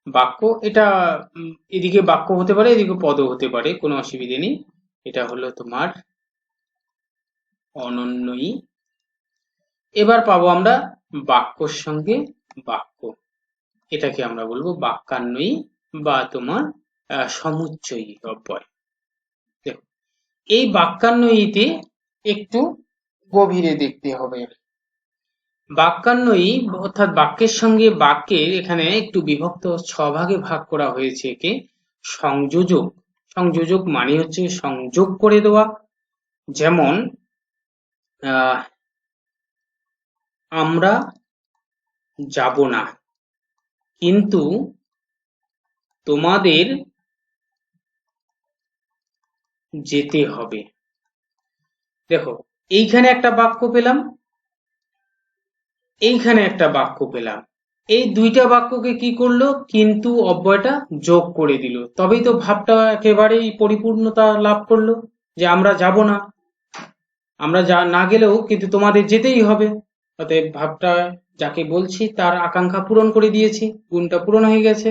বাক্য এটা এদিকে বাক্য হতে পারে, এদিকে পদও হতে পারে, কোনো অসুবিধে নেই। এটা হলো তোমার অনন্যই। এবার পাবো আমরা বাক্যর সঙ্গে বাক্য, এটাকে আমরা বলবো বাক্যান্বয়ী বা তোমার সমুচ্চয়ী অব্যয়। দেখো, এই বাক্যান্বয়ীতে একটু গভীরে দেখতে হবে। বাক্যান্বয়ী অর্থাৎ বাক্যের সঙ্গে বাক্যের এখানে একটু বিভক্ত 6 ভাগে ভাগ করা হয়েছে একে। সংযোজক, সংযোজক মানে হচ্ছে সংযোগ করে দেওয়া। যেমন আমরা যাব না, কিন্তু তোমাদের যেতে হবে। দেখো, এইখানে একটা বাক্য পেলাম, এইখানে একটা বাক্য পেলাম। এই দুইটা বাক্যকে কি করলো, কিন্তু অব্যয়টা যোগ করে দিল, তবেই তো ভাবটা একেবারেই পরিপূর্ণতা লাভ করলো। যে আমরা যাব না, আমরা না গেলেও কিন্তু তোমাদের যেতেই হবে, অতএব ভাবটা যাকে বলছি তার আকাঙ্ক্ষা পূরণ করে দিয়েছি, গুণটা পূরণ হয়ে গেছে।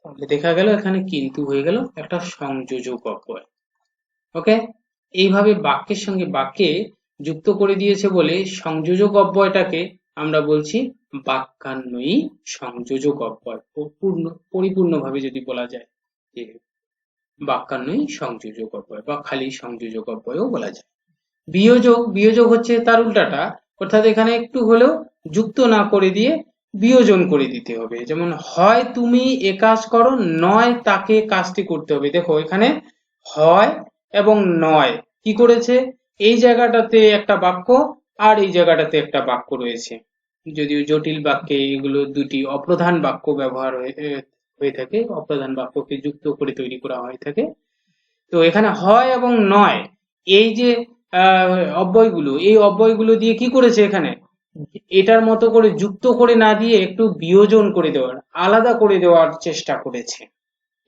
তাহলে দেখা গেল এখানে কিন্তু হয়ে গেল একটা সংযোজক অব্যয়। ওকে, এইভাবে বাক্যের সঙ্গে বাক্যে যুক্ত করে দিয়েছে বলে সংযোজক অব্যয়টাকে আমরা বলছি বাক্যান্বয়ী সংযোজক অব্যয়। পরিপূর্ণভাবে যদি বলা যায় যে বাক্যান্বয়ী সংযোজক অব্যয় বা খালি সংযোজক অব্যয়ও বলা যায়। বিয়োজক, বিয়োজক হচ্ছে তার উল্টাটা, অর্থাৎ এখানে একটু হলেও যুক্ত না করে দিয়ে বিয়োজন করে দিতে হবে। যেমন হয় তুমি এ কাজ করো, নয় তাকে কাজটি করতে হবে। দেখো এখানে হয় এবং নয় কি করেছে, এই জায়গাটাতে একটা বাক্য আর এই জায়গাটাতে একটা বাক্য রয়েছে। যদিও জটিল বাক্যে এগুলো দুটি অপ্রধান বাক্য ব্যবহার হয়ে থাকে, অপ্রধান বাক্যকে যুক্ত করে তৈরি করা হয়ে থাকে। তো এখানে হয় এবং নয়, এই যে অব্যয়গুলো, এই অব্যয়গুলো দিয়ে কি করেছে এখানে, এটার মতো করে যুক্ত করে না দিয়ে একটু বিয়োজন করে দেওয়ার, আলাদা করে দেওয়ার চেষ্টা করেছে।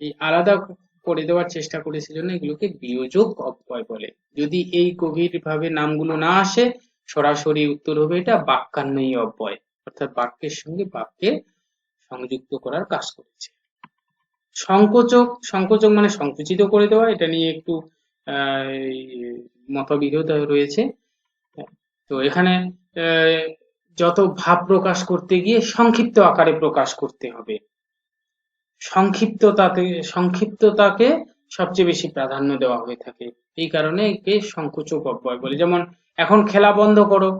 এই আলাদা করে দেওয়ার চেষ্টা করেছে জন্য এগুলোকে বিয়োজক অব্যয় বলে। যদি এই গভীর ভাবে নামগুলো না আসে, সরাসরি উত্তর হবে এটা বাক্যান্বয়ী অব্যয়, অর্থাৎ বাক্যের সঙ্গে বাক্যে সংযুক্ত করার কাজ করেছে। সংকোচক, সংকোচক মানে সংকুচিত করে দেওয়া, এটা নিয়ে একটু মতবিরোধ রয়েছে। তো এখানে যত ভাব প্রকাশ করতে গিয়ে সংক্ষিপ্ত আকারে প্রকাশ করতে হবে, সংক্ষিপ্ততাকে সবচেয়ে বেশি প্রাধান্য দেওয়া হয়ে থাকে, এই কারণে একে সংকোচক অব্যয় বলে। যেমন এখন খেলা বন্ধ করো,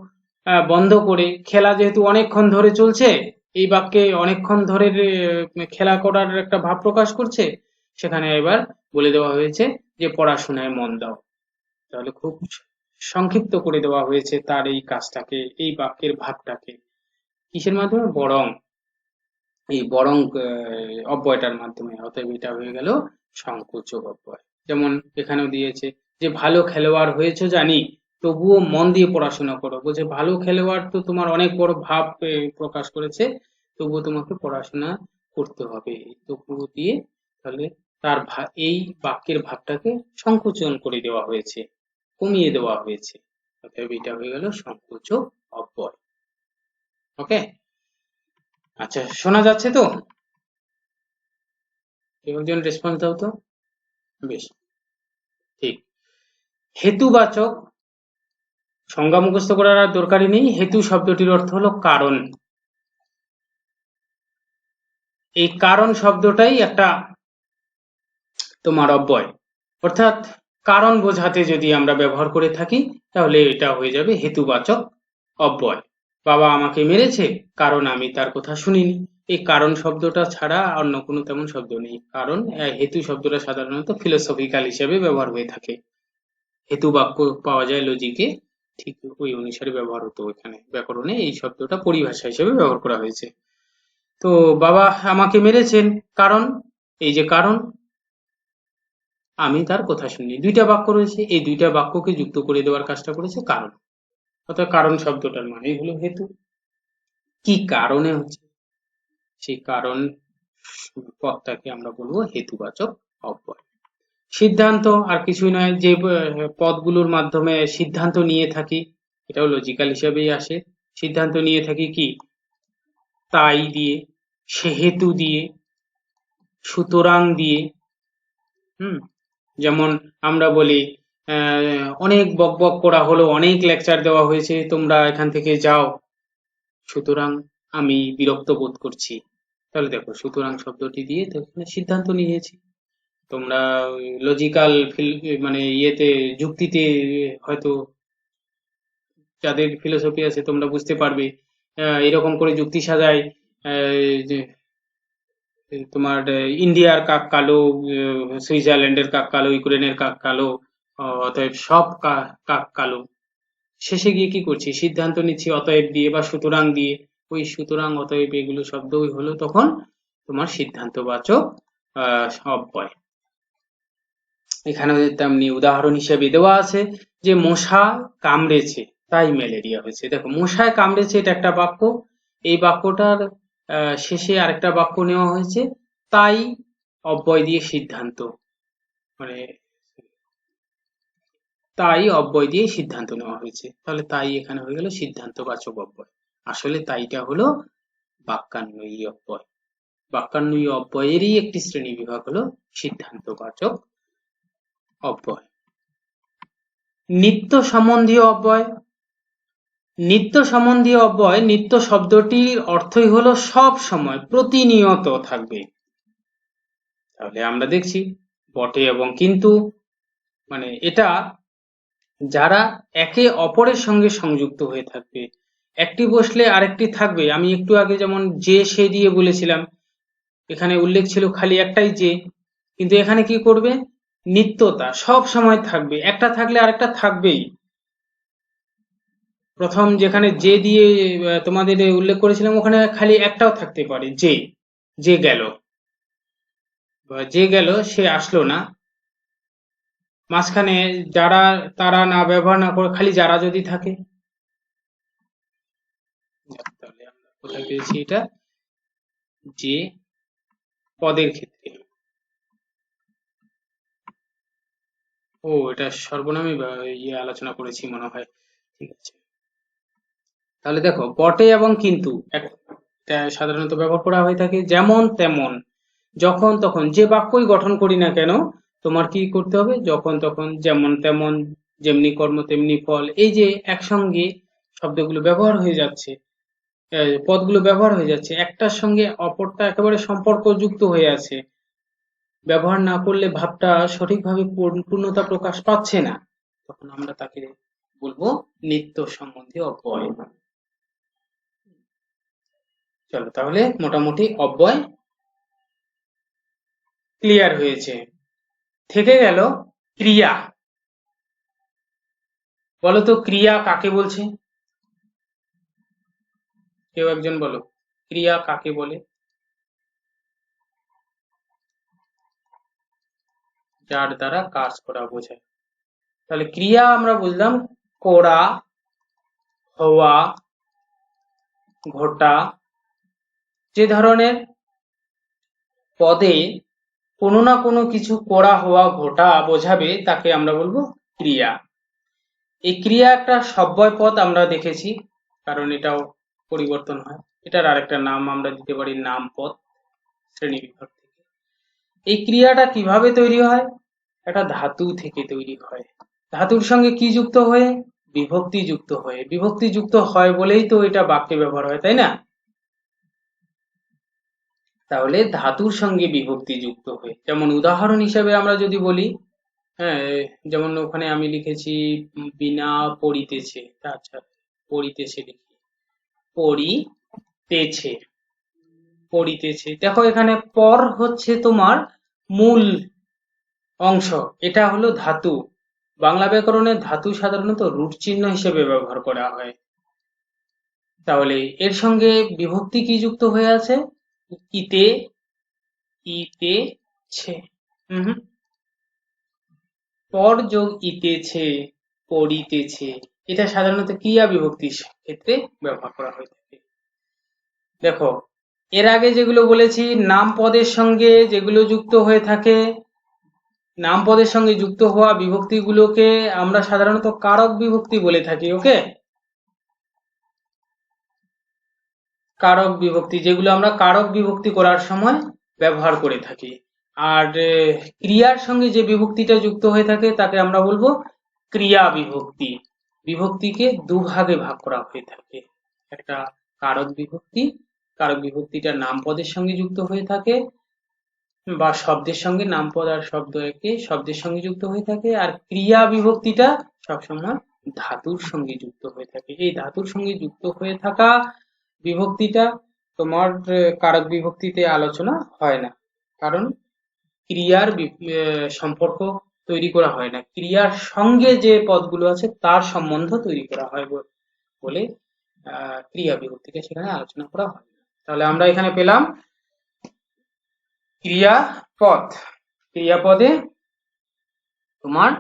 বন্ধ করে খেলা যেহেতু অনেকক্ষণ ধরে চলছে, এই বাক্যে অনেকক্ষণ ধরে খেলা করার একটা ভাব প্রকাশ করছে, সেখানে এবার বলে দেওয়া হয়েছে যে পড়াশোনায় মন দাও। তাহলে খুব সংক্ষিপ্ত করে দেওয়া হয়েছে তার এই কাজটাকে, এই বাক্যের ভাবটাকে। কিসের মাধ্যমে, বরং, এই বরং অব্যয়টার মাধ্যমে। অতএব এটা হয়ে গেল সংকোচক অব্যয়। যেমন এখানেও দিয়েছে যে ভালো খেলোয়াড় হয়েছো জানি, তবুও মন দিয়ে পড়াশোনা করো। বলছে ভালো খেলোয়াড় তো তোমার অনেক বড় ভাব প্রকাশ করেছে, তবুও তোমাকে পড়াশোনা করতে হবে, তবুও দিয়ে তাহলে তার এই বাক্যের ভাবটাকে সংকোচন করে দেওয়া হয়েছে, কমিয়ে দেওয়া হয়েছে। অতএব এটা হয়ে গেল সংকোচক অব্যয়। ওকে, আচ্ছা, শোনা যাচ্ছে তো? কেউ একজন রেসপন্স দাও তো। বেশ, ঠিক। হেতুবাচক, সংজ্ঞা মুখস্থ করার আর দরকারই নেই। হেতু শব্দটির অর্থ হলো কারণ। এই কারণ শব্দটাই একটা তোমার অব্যয়, অর্থাৎ কারণ বোঝাতে যদি আমরা ব্যবহার করে থাকি তাহলে এটা হয়ে যাবে হেতুবাচক অব্যয়। বাবা আমাকে মেরেছে কারণ আমি তার কথা শুনিনি। এই কারণ শব্দটা ছাড়া অন্য কোনো তেমন শব্দ নেই। কারণ হেতু শব্দটা সাধারণত ফিলোসফিক্যাল হিসেবে ব্যবহার হয়ে থাকে। হেতু বাক্য পাওয়া যায় লজিকে, ঠিক ওই অনুসারে ব্যবহার হতো। এখানে ব্যাকরণে এই শব্দটা পরিভাষা হিসেবে ব্যবহার করা হয়েছে। তো বাবা আমাকে মেরেছেন কারণ, এই যে কারণ, আমি তার কথা শুনি, দুইটা বাক্য রয়েছে, এই দুইটা বাক্যকে যুক্ত করে দেওয়ার কাজটা করেছে কারণ। অর্থাৎ কারণ শব্দটার মানেই হলো হেতু, কি কারণে হচ্ছে সেই কারণ পদটাকে আমরা বলবো হেতুবাচক অব্যয়। সিদ্ধান্ত আর কিছুই নয়, যে পদগুলোর মাধ্যমে সিদ্ধান্ত নিয়ে থাকি, এটাও লজিক্যাল হিসেবেই আসে। সিদ্ধান্ত নিয়ে থাকি কি, তাই দিয়ে, সেহেতু দিয়ে, সুতরাং দিয়ে। যেমন আমরা বলি অনেক বকবক করা হলো, অনেক লেকচার দেওয়া হয়েছে, তোমরা এখান থেকে যাও, সুতরাং আমি বিরক্ত বোধ করছি। তাহলে দেখো সুতরাং শব্দটি দিয়ে সিদ্ধান্ত নিয়েছি। তোমরা লজিক্যাল মানে ইয়েতে যুক্তিতে হয়তো যাদের ফিলোসফি আছে তোমরা বুঝতে পারবে, এরকম করে যুক্তি সাজায় তোমার ইন্ডিয়ার কাক কালো, সুইজারল্যান্ডের কাক কালো, ইউক্রেনের কাক কালো, অতএব সব কাক কালো। শেষে গিয়ে কি করছি, সিদ্ধান্ত নিচ্ছি অতএব দিয়ে বা সুতরাং দিয়ে। ওই সুতরাং অতএব এগুলো শব্দই হলো তখন তোমার সিদ্ধান্তবাচক অব্যয়। এখানে তেমনি উদাহরণ হিসেবে দেওয়া আছে যে মশা কামড়েছে তাই ম্যালেরিয়া হয়েছে। দেখো মশায় কামড়েছে এটা একটা বাক্য, এই বাক্যটার শেষে আরেকটা বাক্য নেওয়া হয়েছে তাই অব্যয় দিয়ে সিদ্ধান্ত, মানে তাই অব্যয় দিয়ে সিদ্ধান্ত নেওয়া হয়েছে। তাহলে তাই এখানে হয়ে গেল সিদ্ধান্তবাচক অব্যয়। আসলে তাইটা হলো বাক্যান্বয়ী অব্যয়। বাক্যান্বয়ী অব্যয়েরই একটি শ্রেণী বিভাগ হলো সিদ্ধান্তবাচক অব্যয়। নিত্য সম্বন্ধীয় অব্যয়। নিত্য সম্বন্ধীয় অব্যয়, নিত্য শব্দটির অর্থই হলো সব সময়, প্রতিনিয়ত থাকবে। তাহলে আমরা দেখছি বটে এবং কিন্তু, মানে এটা যারা একে অপরের সঙ্গে সংযুক্ত হয়ে থাকবে, একটি বসলে আরেকটি থাকবে। আমি একটু আগে যেমন যে সে দিয়ে বলেছিলাম, এখানে উল্লেখ ছিল খালি একটাই যে, কিন্তু এখানে কি করবে, নিত্যতা সব সময় থাকবে, একটা থাকলে আরেকটা থাকবেই। প্রথম যেখানে যে দিয়ে তোমাদের উল্লেখ করেছিলাম ওখানে খালি একটাও থাকতে পারে, যে গেল, যে গেল সে আসলো না, মাঝখানে যারা তারা না ব্যবহার না করে খালি যারা যদি থাকে, তাহলে আমরা কোথায় পেয়েছি এটা, যে পদের ক্ষেত্রে। ও এটা সর্বনামে ইয়ে আলোচনা করেছি মনে হয়, ঠিক আছে। তাহলে দেখো বটে এবং কিন্তু এটা সাধারণত ব্যবহার করা হয়ে থাকে যেমন তেমন, যখন তখন, যে বাক্যই গঠন করি না কেন তোমার কি করতে হবে, যখন তখন, যেমন তেমন, যেমনি কর্ম তেমনি ফল, এই যে একসঙ্গে শব্দগুলো ব্যবহার হয়ে যাচ্ছে, পদগুলো ব্যবহার হয়ে যাচ্ছে, একটার সঙ্গে অপরটা একেবারে সম্পর্কযুক্ত হয়ে আছে, ব্যবহার না করলে ভাবটা সঠিকভাবে পূর্ণতা প্রকাশ পাচ্ছে না, তখন আমরা তাকে বলবো নিত্য সম্বন্ধী অব্যয়। চলো তাহলে মোটামুটি অব্যয় ক্লিয়ার হয়েছে। থেকে গেল ক্রিয়া। বলতো ক্রিয়া কাকে বলছে, কেউ একজন বলো, ক্রিয়া কাকে বলে? যার দ্বারা কাজ করা বোঝায়। তাহলে ক্রিয়া আমরা বুঝলাম করা, হওয়া, ঘটা, যে ধরনের পদে কোনো না কোনো কিছু করা, হওয়া, ঘটা বোঝাবে তাকে আমরা বলবো ক্রিয়া। এই ক্রিয়া একটা সব্যয় পদ আমরা দেখেছি, কারণ এটাও পরিবর্তন হয়, এটার আরেকটা নাম আমরা দিতে পারি নাম পদ শ্রেণী বিভাগ থেকে। এই ক্রিয়াটা কিভাবে তৈরি হয়, একটা ধাতু থেকে তৈরি হয়, ধাতুর সঙ্গে কি যুক্ত হয়ে, বিভক্তি যুক্ত হয়ে, বিভক্তি যুক্ত হয় বলেই তো এটা বাক্যে ব্যবহার হয়, তাই না? তাহলে ধাতুর সঙ্গে বিভক্তি যুক্ত হয়ে, যেমন উদাহরণ হিসেবে আমরা যদি বলি, হ্যাঁ, যেমন ওখানে আমি লিখেছি বিনা পড়িতেছে, আচ্ছা পড়িতেছে লিখি, পড়িতেছে, পড়িতেছে, দেখো এখানে পর হচ্ছে তোমার মূল অংশ, এটা হলো ধাতু। বাংলা ব্যাকরণে ধাতু সাধারণত রুট চিহ্ন হিসেবে ব্যবহার করা হয়। তাহলে এর সঙ্গে বিভক্তি কি যুক্ত হয়ে আছে, ইতে, ইতেছে, পর যোগ ইতেছে, পড়িতেছে, এটা সাধারণত ক্রিয়া বিভক্তির ক্ষেত্রে ব্যবহার করা হয়ে থাকে। দেখো এর আগে যেগুলো বলেছি নাম পদের সঙ্গে যেগুলো যুক্ত হয়ে থাকে, নাম পদের সঙ্গে যুক্ত হওয়া বিভক্তিগুলোকে আমরা সাধারণত কারক বিভক্তি বলে থাকি। ওকে, কারক বিভক্তি, যেগুলো আমরা কারক বিভক্তি করার সময় ব্যবহার করে থাকি। আর ক্রিয়ার সঙ্গে যে বিভক্তিটা যুক্ত হয়ে থাকে তাকে আমরা বলবো ক্রিয়া বিভক্তি। বিভক্তিকে দুভাগে ভাগ করা হয়ে থাকে, একটা কারক বিভক্তি, কারক বিভক্তিটা নামপদের সঙ্গে যুক্ত হয়ে থাকে বা শব্দের সঙ্গে, নামপদ আর শব্দ একে শব্দের সঙ্গে যুক্ত হয়ে থাকে, আর ক্রিয়া বিভক্তিটা সবসময় ধাতুর সঙ্গে যুক্ত হয়ে থাকে। এই ধাতুর সঙ্গে যুক্ত হয়ে থাকা বিভক্তিটা তোমার কারক বিভক্তিতে আলোচনা হয় না, কারণ ক্রিয়ার সম্পর্ক তৈরি করা হয় না, ক্রিয়ার সঙ্গে যে পদগুলো আছে তার সম্বন্ধ তৈরি করা হয় বলে ক্রিয়া বিভক্তিকে সেখানে আলোচনা করা হয় না। তাহলে আমরা এখানে পেলাম ক্রিয়াপদ। ক্রিয়াপদে তোমার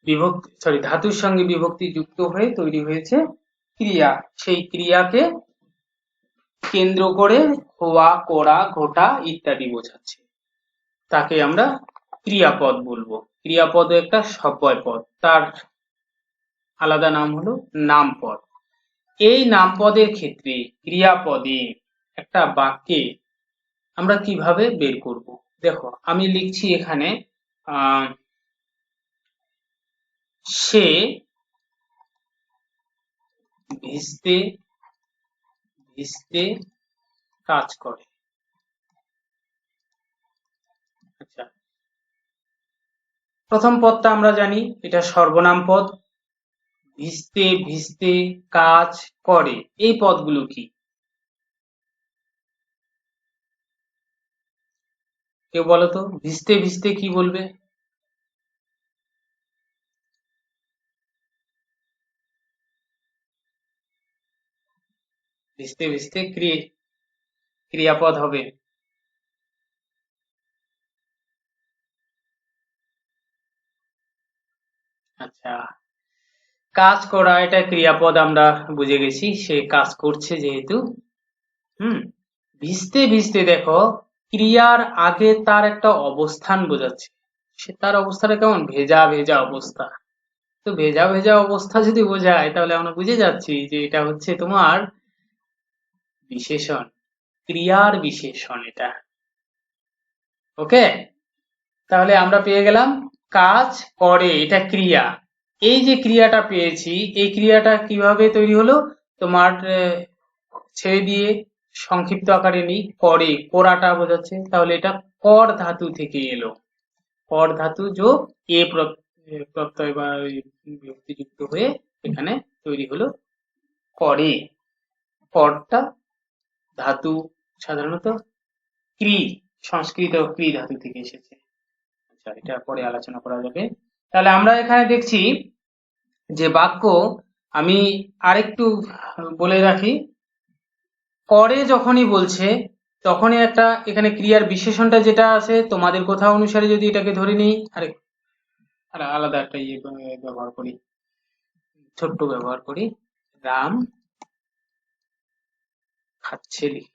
বিভক্তি ধাতুর সঙ্গে বিভক্তি যুক্ত হয়ে তৈরি হয়েছে ক্রিয়া। সেই ক্রিয়াকে কেন্দ্র করে হওয়া, করা, ঘটা ইত্যাদি বোঝাচ্ছে, তাকে আমরা ক্রিয়াপদ বলবো। ক্রিয়াপদ একটা সব্যয় পদ, তার আলাদা নাম হলো নামপদ। এই নামপদের ক্ষেত্রে ক্রিয়াপদে একটা বাক্যে আমরা কিভাবে বের করব? দেখো আমি লিখছি এখানে সে ভিজতে ভিজতে কাজ করে। আচ্ছা, প্রথম পদটা আমরা জানি এটা সর্বনাম পদ। ভিজতে ভিজতে কাজ করে, এই পদগুলো কি? কেউ বলো তো, ভিজতে ভিজতে কি বলবে? ভিজতে ভিজতে ক্রিয়াপদ হবে। আচ্ছা, কাজ করা এটা ক্রিয়াপদ, আমরা বুঝে গেছি, সে কাজ করছে যেহেতু। ভিজতে ভিজতে দেখো ক্রিয়ার আগে তার একটা অবস্থান বোঝাচ্ছে, সে তার অবস্থাটা কেমন, ভেজা ভেজা অবস্থা। তো ভেজা ভেজা অবস্থা যদি বোঝায় তাহলে আমরা বুঝে যাচ্ছি যে এটা হচ্ছে তোমার বিশেষণ, ক্রিয়ার বিশেষণ এটা। ওকে, তাহলে আমরা পেয়ে গেলাম কাজ করে, এটা ক্রিয়া। এই যে ক্রিয়াটা পেয়েছি, এই ক্রিয়াটা কিভাবে তৈরি হলো? তোমার ছেড়ে দিয়ে সংক্ষিপ্ত আকারে নেই, করে, কোরাটা বোঝাচ্ছে, তাহলে এটা কর ধাতু থেকে এলো। কর ধাতু যোগ এ প্রত্যয় বা বিভক্তিযুক্ত হয়ে এখানে তৈরি হলো করে। করটা ধাতু সাধারণত ক্রি, সংস্কৃত ক্রি ধাতু থেকে এসেছে। আচ্ছা, এটা পরে আলোচনা করা যাবে। তাহলে আমরা এখানে দেখছি যে বাক্য, আমি আরেকটু বলে রাখি, করে যখনই বলছে তখনই একটা এখানে ক্রিয়ার বিশেষণটা যেটা আছে তোমাদের কথা অনুসারে যদি এটাকে ধরে নিই, আলাদা একটা ইয়ে ব্যবহার করি, ছোট্ট ব্যবহার করি, রাম খাচ্ছে লিখি।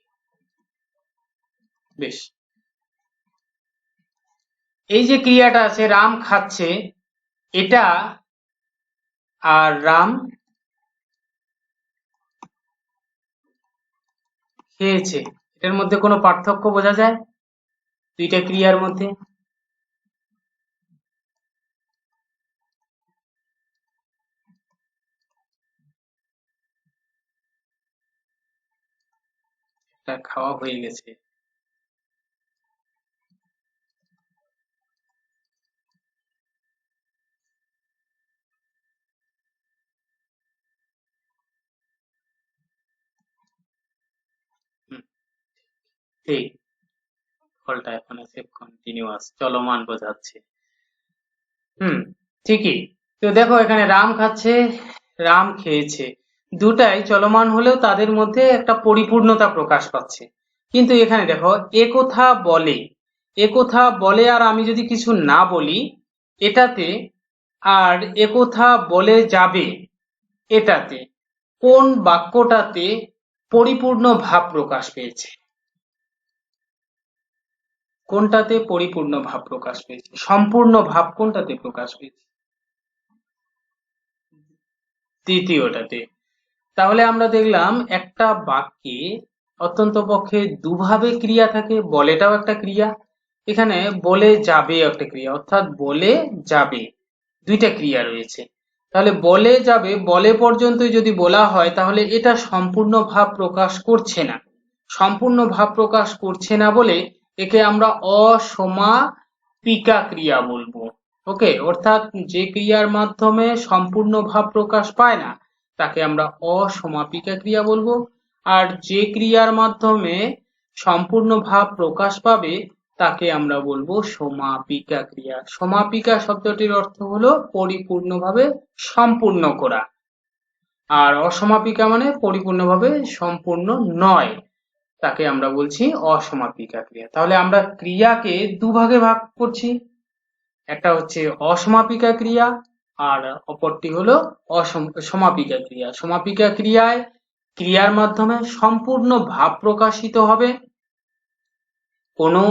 বেশ, এই যে ক্রিয়াটা আছে রাম খাচ্ছে, এটা আর রাম খেয়েছে, এটার মধ্যে কোনো পার্থক্য বোঝা যায় দুইটা ক্রিয়ার মধ্যে? এটা খাওয়া হয়ে গেছে। ঠিক, ফলটা এখন আছে কন্টিনিউয়াস, চলমান বোঝাচ্ছে। ঠিকই। তো দেখো এখানে রাম খাচ্ছে, রাম খেয়েছে, দুটাই চলমান হলেও তাদের মধ্যে একটা পরিপূর্ণতা প্রকাশ পাচ্ছে। কিন্তু এখানে দেখো একথা বলে, একথা বলে আর আমি যদি কিছু না বলি এটাতে, আর একথা বলে যাবে এটাতে, কোন বাক্যটাতে পরিপূর্ণ ভাব প্রকাশ পেয়েছে? কোনটাতে পরিপূর্ণ ভাব প্রকাশ পেয়েছে, সম্পূর্ণ ভাব কোনটাতে প্রকাশ পেয়েছে? তৃতীয়টাতে। তাহলে আমরা দেখলাম একটা বাক্যে অত্যন্ত পক্ষে দুভাবে ক্রিয়া থাকে, বলেটাও একটা ক্রিয়া, এখানে বলে যাবে একটা ক্রিয়া, অর্থাৎ বলে যাবে দুইটা ক্রিয়া রয়েছে। তাহলে বলে যাবে, বলে পর্যন্ত যদি বলা হয় তাহলে এটা সম্পূর্ণ ভাব প্রকাশ করছে না। সম্পূর্ণ ভাব প্রকাশ করছে না বলে একে আমরা অসমাপিকা ক্রিয়া বলবো। ওকে, অর্থাৎ যে ক্রিয়ার মাধ্যমে সম্পূর্ণ ভাব প্রকাশ পায় না তাকে আমরা অসমাপিকা ক্রিয়া বলবো। আর যে ক্রিয়ার মাধ্যমে সম্পূর্ণ ভাব প্রকাশ পাবে তাকে আমরা বলবো সমাপিকা ক্রিয়া। সমাপিকা শব্দটির অর্থ হলো পরিপূর্ণভাবে সম্পূর্ণ করা, আর অসমাপিকা মানে পরিপূর্ণভাবে সম্পূর্ণ নয়, তাকে আমরা বলছি অসমাপিকা ক্রিয়া। তাহলে আমরা ক্রিয়াকে দুভাগে ভাগ করছি, একটা হচ্ছে অসমাপিকা ক্রিয়া আর অপরটি হলো সমাপিকা ক্রিয়া। সমাপিকা ক্রিয়ায় ক্রিয়ার মাধ্যমে সম্পূর্ণ ভাব প্রকাশিত হবে, কোনো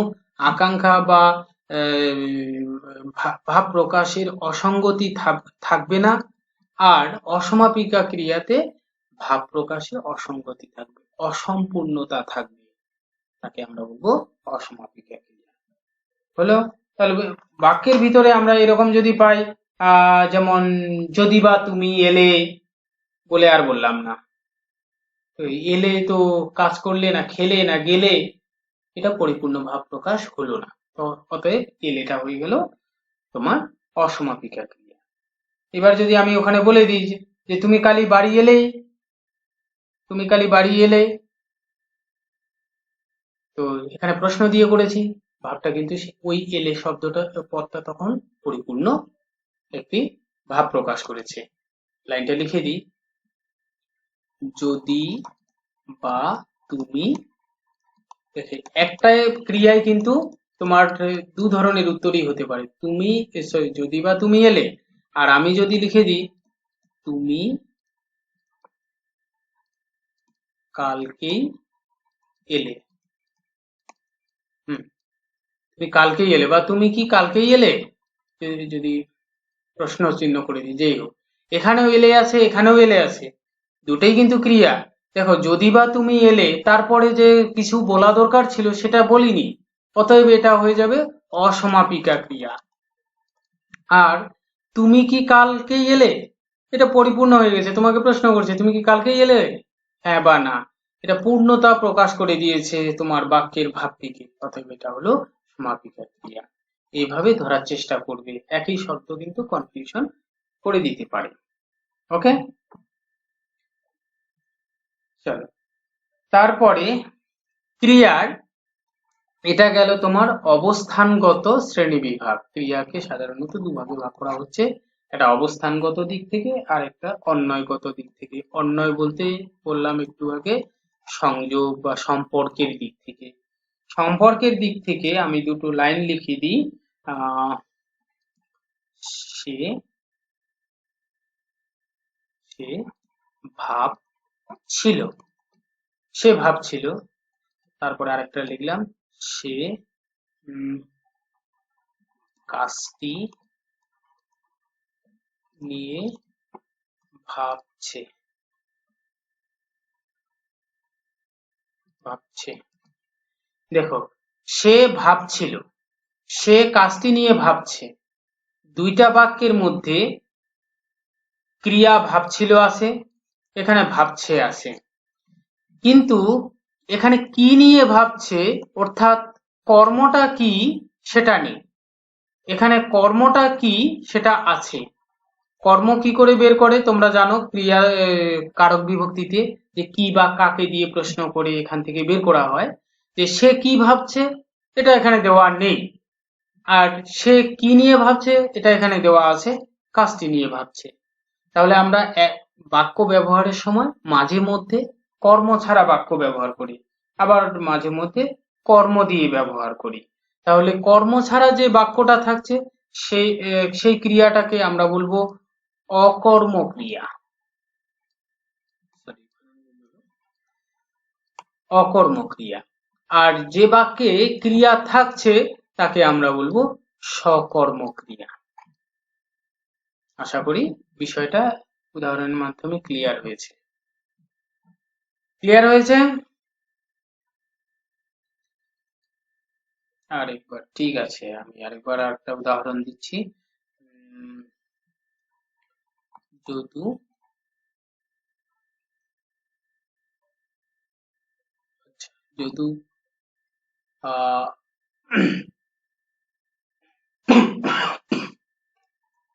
আকাঙ্ক্ষা বা ভাব প্রকাশের অসঙ্গতি থাকবে না। আর অসমাপিকা ক্রিয়াতে ভাব প্রকাশের অসঙ্গতি থাকবে, অসম্পূর্ণতা থাকবে, তাকে আমরা বলবো অসমাপিকা ক্রিয়া। হলো? তাহলে বাক্যের ভিতরে আমরা এরকম যদি পাই, যেমন যদি বা তুমি এলে বলে আর বললাম না, তো এলে তো কাজ করলে না, খেলে না, গেলে, এটা পরিপূর্ণ ভাব প্রকাশ হলো না, তো অতএব এলেটা হয়ে গেল তোমার অসমাপিকা ক্রিয়া। এবার যদি আমি ওখানে বলে দিই যে তুমি কালি বাড়ি এলে, তুমি কালি বাড়ি এলে, তো এখানে প্রশ্ন দিয়ে করেছি, ভাবটা কিন্তু ওই এলে শব্দটা, পদটা তখন পরিপূর্ণ একটি ভাব প্রকাশ করেছে। লাইনটা লিখে দিই, যদি বা তুমি, একটা ক্রিয়ায় কিন্তু তোমার দু ধরনের উত্তরই হতে পারে, তুমি সরি যদি বা তুমি এলে, আর আমি যদি লিখে দিই তুমি কালকেই এলে। তুমি কালকেই এলে বা তুমি কি কালকেই এলে, যদি প্রশ্ন চিহ্ন করে দিই, যেই হোক, এখানেও এলে আছে, এখানেও এলে আছে, দুটোই কিন্তু ক্রিয়া। দেখো, যদি বা তুমি এলে, তারপরে যে কিছু বলা দরকার ছিল সেটা বলিনি, অতএব এটা হয়ে যাবে অসমাপিকা ক্রিয়া। আর তুমি কি কালকেই এলে, এটা পরিপূর্ণ হয়ে গেছে, তোমাকে প্রশ্ন করছে তুমি কি কালকেই এলে, হ্যাঁ বা না, এটা পূর্ণতা প্রকাশ করে দিয়েছে তোমার বাক্যের ভাবটিকে, অতএব এটা হলো সমাপিকা ক্রিয়া। এইভাবে ধরার চেষ্টা করবে, একই শব্দ কিন্তু কনফিউশন করে দিতে পারে। ওকে, চলো তারপরে ক্রিয়ার, এটা গেল তোমার অবস্থানগত শ্রেণীবিভাগ। ক্রিয়াকে সাধারণত দুভাগে ভাগ করা হচ্ছে, একটা অবস্থানগত দিক থেকে আর একটা অন্বয়গত দিক থেকে। অন্বয় বলতে বললাম একটু আগে, সংযোগ বা সম্পর্কের দিক থেকে। সম্পর্কের দিক থেকে আমি দুটো লাইন লিখে দিই, সে সে ভাব ছিল, সে ভাব ছিল, তারপরে আরেকটা লিখলাম সে কাজটি নিয়ে ভাবছে, ভাবছে। দেখো, সে ভাবছিল, সে কাজটি নিয়ে ভাবছে, দুইটা বাক্যের মধ্যে ক্রিয়া ভাবছিল আছে, এখানে ভাবছে আছে, কিন্তু এখানে কি নিয়ে ভাবছে, অর্থাৎ কর্মটা কি সেটা নেই, এখানে কর্মটা কি সেটা আছে। কর্ম কি করে বের করে তোমরা জানো, ক্রিয়া কারক বিভক্তিতে যে কি বা কাকে দিয়ে প্রশ্ন করে এখান থেকে বের করা হয়, যে সে কি ভাবছে এটা এখানে দেওয়া নেই, আর সে কি নিয়ে ভাবছে এটা এখানে দেওয়া আছে, কাজটি নিয়ে ভাবছে। তাহলে আমরা বাক্য ব্যবহারের সময় মাঝে মধ্যে কর্ম ছাড়া বাক্য ব্যবহার করি, আবার মাঝে মধ্যে কর্ম দিয়ে ব্যবহার করি। তাহলে কর্ম ছাড়া যে বাক্যটা থাকছে সেই ক্রিয়াটাকে আমরা বলবো অকর্মক্রিয়া, অকর্মক্রিয়া। আর যে বাক্যে ক্রিয়া থাকছে তাকে আমরা বলবো সকর্মক্রিয়া। আশা করি বিষয়টা উদাহরণের মাধ্যমে ক্লিয়ার হয়েছে। ক্লিয়ার হয়েছে? আরেকবার, ঠিক আছে, আমি আরেকবার আরেকটা উদাহরণ দিচ্ছি। উম, যদু, আচ্ছা, যদু আহ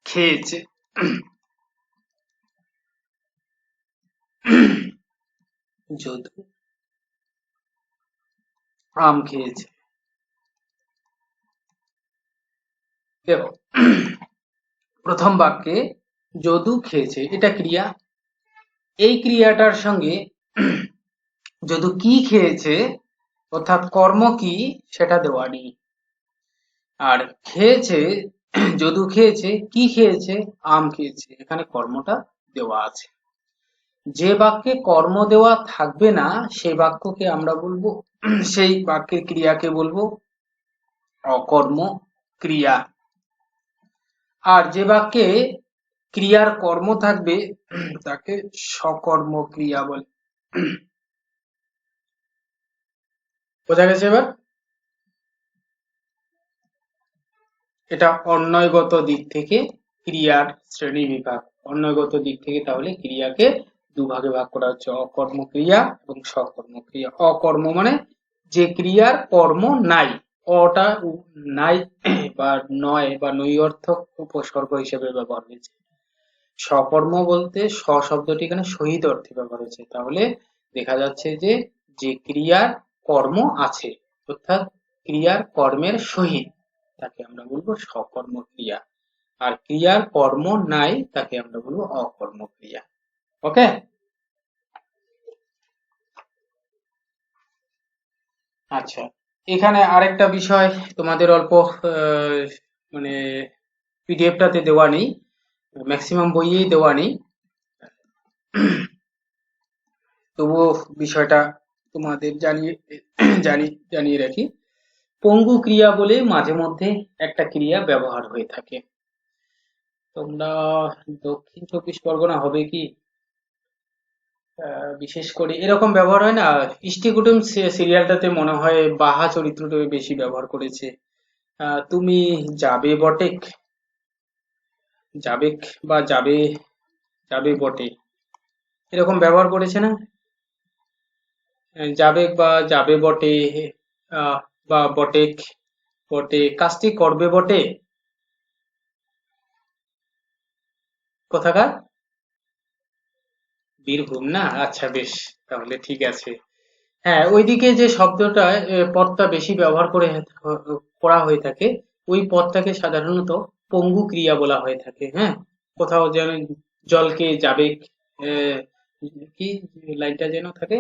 খেয়েছে, যদু আম খেয়েছে। দেখো, প্রথম বাক্যে যদু খেয়েছে, এটা ক্রিয়া। এই ক্রিয়াটার সঙ্গে যদু কি খেয়েছে অর্থাৎ কর্ম কি সেটা দেওয়া নেই। আর খেয়েছে, যদু খেয়েছে, কি খেয়েছে? আম খেয়েছে, এখানে কর্মটা দেওয়া আছে। যে বাক্যে কর্ম দেওয়া থাকবে না সেই বাক্যকে আমরা বলবো, সেই বাক্যের ক্রিয়াকে বলবো অকর্ম ক্রিয়া। আর যে বাক্যে ক্রিয়ার কর্ম থাকবে তাকে সকর্ম ক্রিয়া বলে। বোঝা গেছে এবার? এটা অন্বয়গত দিক থেকে ক্রিয়ার শ্রেণী বিভাগ। অন্বয়গত দিক থেকে তাহলে ক্রিয়াকে দুভাগে ভাগ করা হচ্ছে, অকর্ম ক্রিয়া এবং সকর্ম ক্রিয়া। অকর্ম মানে যে ক্রিয়ার কর্ম নাই, অটা নাই বা নয় বা নৈঅর্থক উপসর্গ হিসেবে ব্যবহার হয়েছে। সকর্ম বলতে স শব্দটি এখানে সহিত অর্থে ব্যবহার হয়েছে। তাহলে দেখা যাচ্ছে যে যে ক্রিয়ার কর্ম আছে অর্থাৎ ক্রিয়ার কর্মের সহিত তাকে আমরা বলবো সকর্ম ক্রিয়া। আর ক্রিয়ার কর্ম নাই তাকে আমরা বলবো অকর্ম ক্রিয়া। ওকে? আচ্ছা, এখানে আরেকটা বিষয় তোমাদের অল্প মানে পিডিএফটাতে দেওয়া নেই, ম্যাক্সিমাম বইয়েই দেওয়া নেই, তবুও বিষয়টা তোমাদের জানিয়ে রাখি। পঙ্গু ক্রিয়া বলে মাঝে মধ্যে একটা ক্রিয়া ব্যবহার হয়ে থাকে। তোমরা দক্ষিণ চব্বিশ পরগনা হবে কি, বিশেষ করে এরকম ব্যবহার হয় না, ইষ্টি কুটুম সিরিয়ালটাতে মনে হয় বাহা চরিত্রটা বেশি ব্যবহার করেছে। তুমি যাবে বটেক, যাবেক বা যাবে, যাবে বটে, এরকম ব্যবহার করেছে না? যাবেক বা যাবে বটে, বা বটেক, বটে কাজটি করবে বটে, কোথাকার? বীরভূম না? আচ্ছা, বেশ, তাহলে ঠিক আছে। হ্যাঁ, ওইদিকে যে শব্দটা পদটা বেশি ব্যবহার করা হয়ে থাকে, ওই পদটাকে সাধারণত পঙ্গু ক্রিয়া বলা হয়ে থাকে। হ্যাঁ, কোথাও যেন জলকে যাবে, আহ, কি লাইনটা যেন থাকে,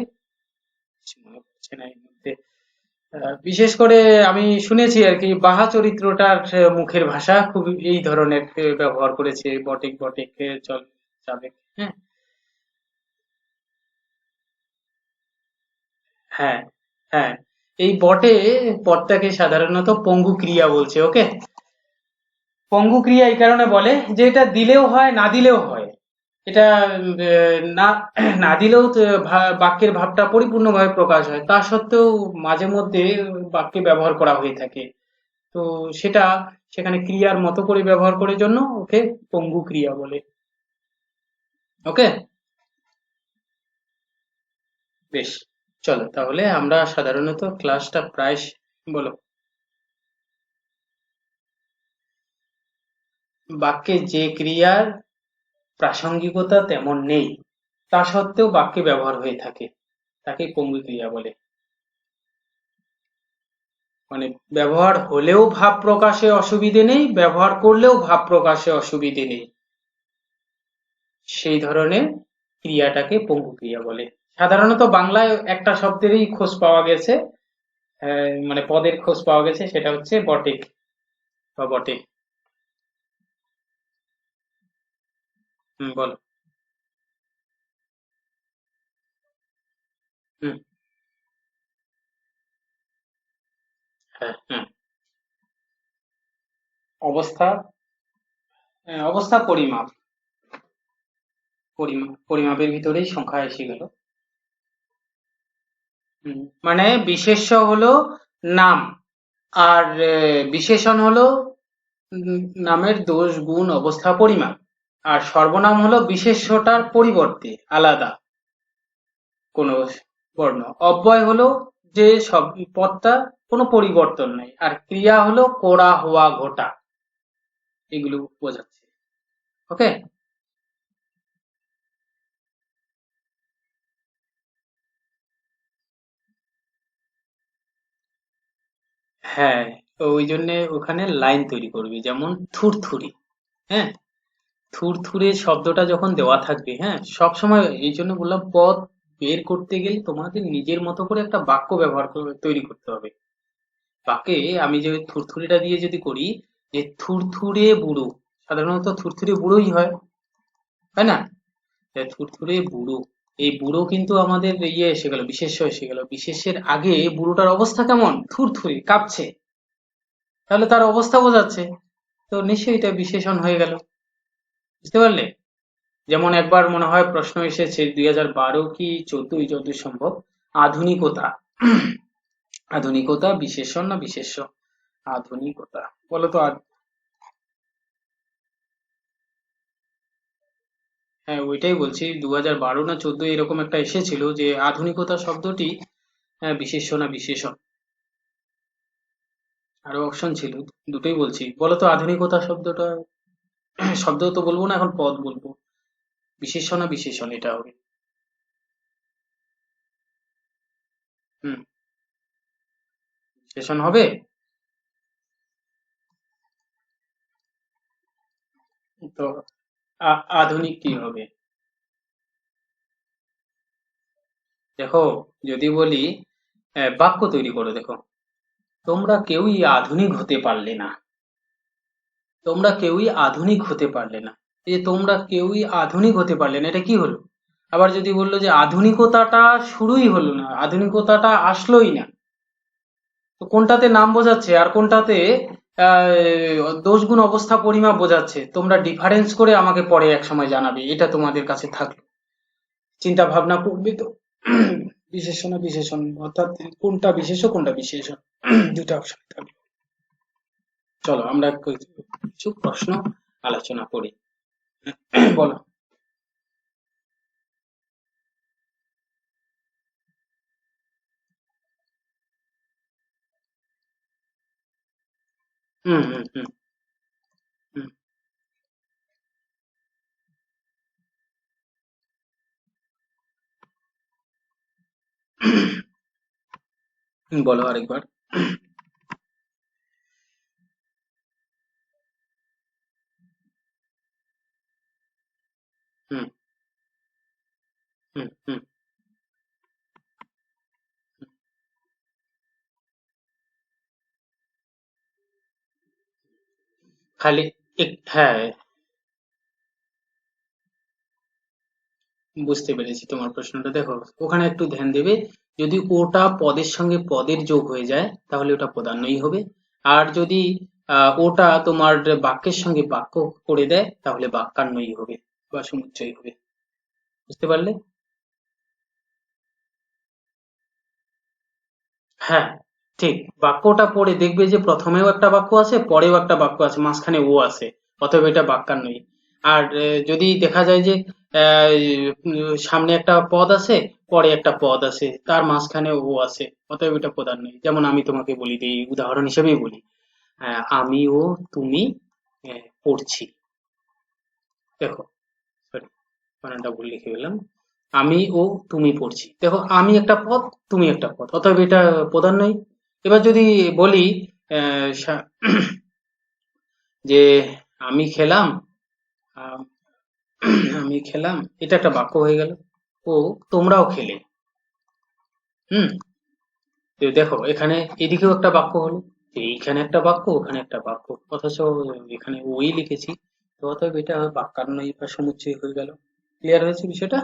মনে পড়ছে না এই মুহূর্তে। বিশেষ করে আমি শুনেছি আর কি, বাহা চরিত্রটার মুখের ভাষা খুব এই ধরনের ব্যবহার করেছে, বটেক বটেক, চল যাবে। হ্যাঁ, হ্যাঁ, হ্যাঁ, এই বটে পদটাকে সাধারণত পঙ্গু ক্রিয়া বলছে। ওকে? পঙ্গু ক্রিয়া এই কারণে বলে যে এটা দিলেও হয় না দিলেও হয়। এটা না না দিলেও তো বাক্যের ভাবটা পরিপূর্ণভাবে প্রকাশ হয়, তা সত্ত্বেও মাঝে মধ্যে বাক্যে ব্যবহার করা হয়ে থাকে। তো সেটা সেখানে ক্রিয়ার মতো করে ব্যবহার করার জন্য ওকে পঙ্গু ক্রিয়া বলে। ওকে? বেশ, চলো তাহলে আমরা সাধারণত ক্লাসটা প্রায় বলো। বাক্যে যে ক্রিয়ার প্রাসঙ্গিকতা তেমন নেই তা সত্ত্বেও বাক্যে ব্যবহার হয়ে থাকে তাকে পঙ্গু ক্রিয়া বলে। মানে ব্যবহার হলেও ভাব প্রকাশে অসুবিধে নেই, ব্যবহার করলেও ভাব প্রকাশে অসুবিধে নেই, সেই ধরনের ক্রিয়াটাকে পঙ্গু ক্রিয়া বলে। সাধারণত বাংলায় একটা শব্দেরই খোঁজ পাওয়া গেছে, মানে পদের খোঁজ পাওয়া গেছে, সেটা হচ্ছে বটেক বা বটে। বলো। হুম। হ্যাঁ, হ্যাঁ। অবস্থা, অবস্থা পরিমাপ, পরিমাপের ভিতরেই সংখ্যা এসে গেল। মানে বিশেষ্য হলো নাম, আর বিশেষণ হলো নামের দোষ গুণ অবস্থা পরিমাপ। আর সর্বনাম হলো বিশেষ্যটার পরিবর্তে আলাদা কোনো বর্ণ। অব্যয় হলো যে সব পদটা কোনো পরিবর্তন নাই। আর ক্রিয়া হলো করা, হওয়া, ঘটা, এগুলো বোঝাচ্ছে। ওকে। হ্যাঁ, ওই জন্য ওখানে লাইন তৈরি করবি, যেমন থুরথুরি। হ্যাঁ, থুরথুরে শব্দটা যখন দেওয়া থাকবে, হ্যাঁ, সব সময় এই জন্য বললাম পদ বের করতে গেলে তোমাকে নিজের মতো করে একটা বাক্য ব্যবহার করে তৈরি করতে হবে। বাক্যে আমি যে থুরথুরিটা দিয়ে যদি করি যে থুরথুরে বুড়ো, সাধারণত থুরথুরে বুড়োই হয়, তাই না? থুরথুরে বুড়ো, এই বুড়ো কিন্তু আমাদের ইয়ে এসে গেল, বিশেষ্য এসে গেল। বিশেষ্যের আগে বুড়োটার অবস্থা কেমন? থুরথুরে কাঁপছে, তাহলে তার অবস্থা বোঝাচ্ছে। তো নিশ্চয়ই এটা বিশেষণ হয়ে গেল। বুঝতে পারলে? যেমন একবার মনে হয় প্রশ্ন এসেছে 2012 কি 14, যতদূর সম্ভব, আধুনিকতা। আধুনিকতা বিশেষণ না বিশেষ্য? আধুনিকতা বলো তো হ্যাঁ, ওইটাই বলছি, 2012 না 14 এরকম একটা এসেছিল যে আধুনিকতা শব্দটি বিশেষ্য না বিশেষণ। আরো অপশন ছিল, দুটোই বলছি। বলো তো আধুনিকতা শব্দটা, শব্দ তো বলবো না, এখন পদ বলবো, বিশেষ্য না বিশেষণ এটা হবে? হুম, বিশেষণ হবে। তো আধুনিক কি হবে? দেখো, যদি বলি বাক্য তৈরি করো, দেখো, তোমরা কেউই আধুনিক হতে পারলে না। তোমরা কেউই আধুনিক হতে পারলে না। এই যে তোমরা কেউই আধুনিক হতে পারলে না, এটা কি হলো? আবার যদি বললো যে আধুনিকতাটা শুরুই হলো না, আধুনিকতাটা আসলোই না, তো কোনটাতে নাম বোঝাচ্ছে আর কোনটাতে দোষ গুণ অবস্থা পরিমাপ বোঝাচ্ছে? তোমরা ডিফারেন্স করে আমাকে পরে এক সময় জানাবে, এটা তোমাদের কাছে থাকলো, চিন্তা ভাবনা করবে তো। বিশেষণ না বিশেষণ, অর্থাৎ কোনটা বিশেষ্য কোনটা বিশেষণ, দুটা অপশন থাকবে। চলো আমরা কিছু প্রশ্ন আলোচনা করি। বলো। হুম হুম হুম হুম। বলো আরেকবার। হুম হুম হুম। খালি হ্যাঁ, বুঝতে পেরেছি তোমার প্রশ্নটা। দেখো, ওখানে একটু ধ্যান দেবে, যদি ওটা পদের সঙ্গে পদের যোগ হয়ে যায় তাহলে ওটা পদান্বয়ী হবে। আর যদি ওটা তোমার বাক্যের সঙ্গে বাক্য করে দেয় তাহলে বাক্যান্বয়ী হবে বা সমুচ্চয়ী হবে। বুঝতে পারলে? হ্যাঁ, ঠিক। বাক্যটা পড়ে দেখবে যে প্রথমেও একটা বাক্য আছে, পরেও একটা বাক্য আছে, মাঝখানে ও আছে, অতএব এটা বাক্যান্বয়ী। আর যদি দেখা যায় যে সামনে একটা পদ আছে, পরে একটা পদ আছে, তার মাঝখানে ও আছে, অতএব এটা পদান্বয়ী। যেমন আমি তোমাকে বলি, দিই উদাহরণ হিসেবেই বলি, আমি ও তুমি পড়ছি। দেখো, সরি, বানানটা ভুল লিখে গেলাম। আমি ও তুমি পড়ছি, দেখো, আমি একটা পদ, তুমি একটা পদ, অতএব এটা পদান্বয়ী। এবার যদি বলি আহ, সা- যে আমি খেলাম, আম, আমি খেলাম, এটা একটা বাক্য হয়ে গেল। ও তোমরাও খেলে। হুম। তো দেখো, এখানে এদিকেও একটা বাক্য হলো, যে এইখানে একটা বাক্য, ওখানে একটা বাক্য, অথচ এখানে ওই লিখেছি। তো অতএব এটা বাক্যান্বয়ী বা সমুচ্চয় হয়ে গেল। ক্লিয়ার হয়েছে বিষয়টা?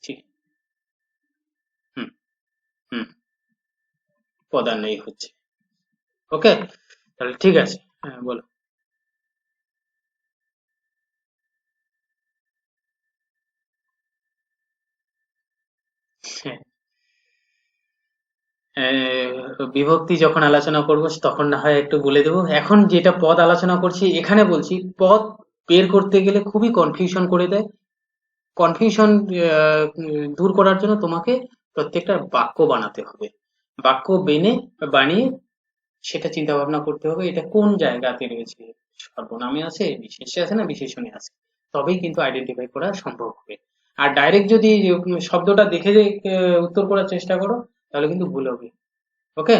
ঠিক। হুম হুম। পদান্বয়ী হচ্ছে। ওকে, তাহলে ঠিক আছে। হ্যাঁ, বলো। হ্যাঁ বিভক্তি যখন আলোচনা করব তখন না হয় একটু বলে দেবো। এখন যেটা পদ আলোচনা করছি, এখানে বলছি পদ বের করতে গেলে খুবই কনফিউশন করে দেয়। কনফিউশন দূর করার জন্য তোমাকে প্রত্যেকটা বাক্য বানাতে হবে। বাক্য বানিয়ে সেটা চিন্তা ভাবনা করতে হবে এটা কোন জায়গাতে রয়েছে, সর্বনামে আছে, বিশেষে আছে না বিশেষণে আছে, তবেই কিন্তু আইডেন্টিফাই করা সম্ভব হবে। আর ডাইরেক্ট যদি শব্দটা দেখে উত্তর করার চেষ্টা করো তাহলে কিন্তু ভুল হবে। ওকে,